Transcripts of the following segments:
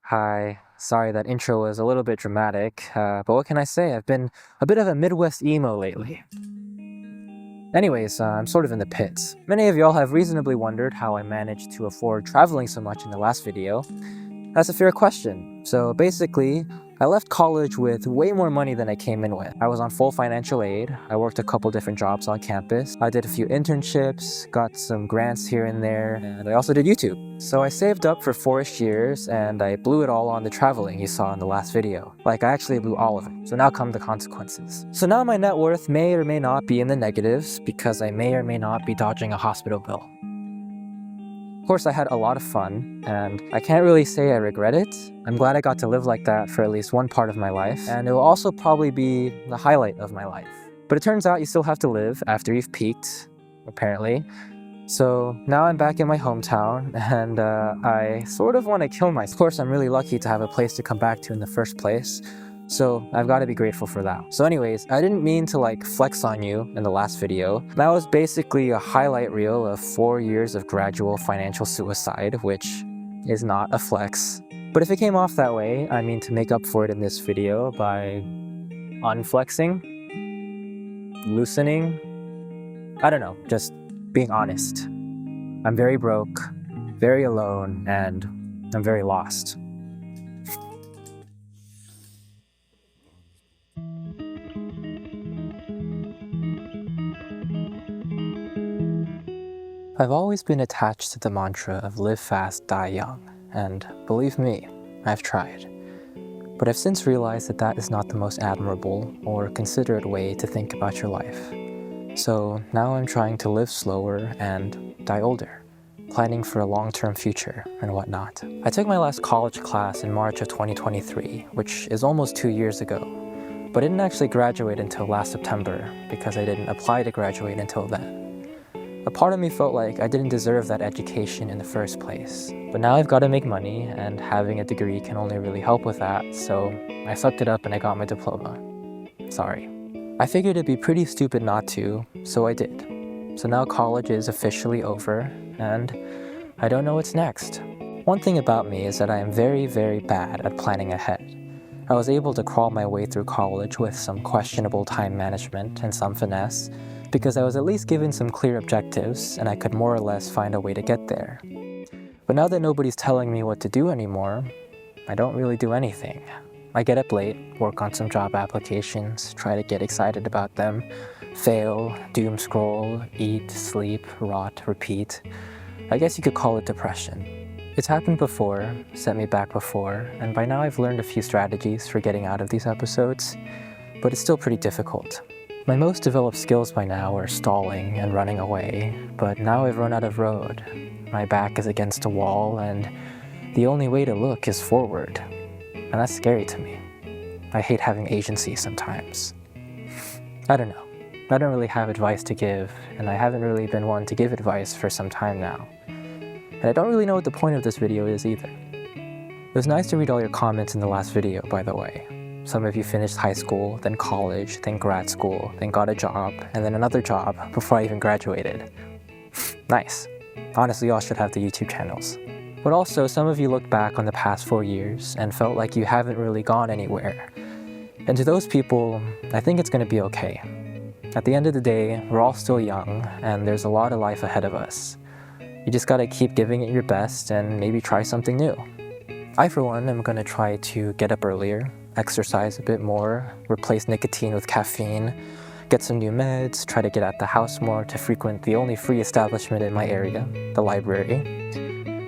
Hi, sorry that intro was a little bit dramatic, but what can I say? I've been a bit of a Midwest emo lately. Anyways, I'm sort of in the pits. Many of y'all have reasonably wondered how I managed to afford traveling so much in the last video. That's a fair question. So basically, I left college with way more money than I came in with. I was on full financial aid, I worked a couple different jobs on campus, I did a few internships, got some grants here and there, and I also did YouTube. So I saved up for 4-ish years and I blew it all on the traveling you saw in the last video. Like, I actually blew all of it. So now come the consequences. So now my net worth may or may not be in the negatives because I may or may not be dodging a hospital bill. Of course, I had a lot of fun, and I can't really say I regret it. I'm glad I got to live like that for at least one part of my life, and it will also probably be the highlight of my life. But it turns out you still have to live after you've peaked, apparently. So now I'm back in my hometown, and I sort of want to kill myself. Of course, I'm really lucky to have a place to come back to in the first place, so I've got to be grateful for that. So anyways, I didn't mean to flex on you in the last video. That was basically a highlight reel of 4 years of gradual financial suicide, which is not a flex. But if it came off that way, I mean to make up for it in this video by unflexing, loosening, I don't know, just being honest. I'm very broke, very alone, and I'm very lost. I've always been attached to the mantra of live fast, die young, and believe me, I've tried. But I've since realized that that is not the most admirable or considerate way to think about your life. So now I'm trying to live slower and die older, planning for a long-term future and whatnot. I took my last college class in March of 2023, which is almost 2 years ago, but I didn't actually graduate until last September because I didn't apply to graduate until then. A part of me felt like I didn't deserve that education in the first place. But now I've got to make money, and having a degree can only really help with that, so I sucked it up and I got my diploma. Sorry. I figured it'd be pretty stupid not to, so I did. So now college is officially over, and I don't know what's next. One thing about me is that I am very, very bad at planning ahead. I was able to crawl my way through college with some questionable time management and some finesse, because I was at least given some clear objectives and I could more or less find a way to get there. But now that nobody's telling me what to do anymore, I don't really do anything. I get up late, work on some job applications, try to get excited about them, fail, doom scroll, eat, sleep, rot, repeat. I guess you could call it depression. It's happened before, set me back before, and by now I've learned a few strategies for getting out of these episodes, but it's still pretty difficult. My most developed skills by now are stalling and running away, but now I've run out of road. My back is against a wall, and the only way to look is forward. And that's scary to me. I hate having agency sometimes. I don't know. I don't really have advice to give, and I haven't really been one to give advice for some time now. And I don't really know what the point of this video is either. It was nice to read all your comments in the last video, by the way. Some of you finished high school, then college, then grad school, then got a job, and then another job before I even graduated. Nice. Honestly, y'all should have the YouTube channels. But also, some of you looked back on the past 4 years and felt like you haven't really gone anywhere. And to those people, I think it's going to be okay. At the end of the day, we're all still young, and there's a lot of life ahead of us. You just gotta keep giving it your best and maybe try something new. I, for one, am gonna try to get up earlier, exercise a bit more, replace nicotine with caffeine, get some new meds, try to get out the house more to frequent the only free establishment in my area, the library,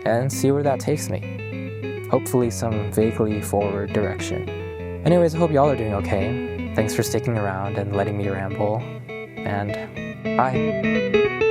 and see where that takes me. Hopefully some vaguely forward direction. Anyways, I hope y'all are doing okay. Thanks for sticking around and letting me ramble, and bye.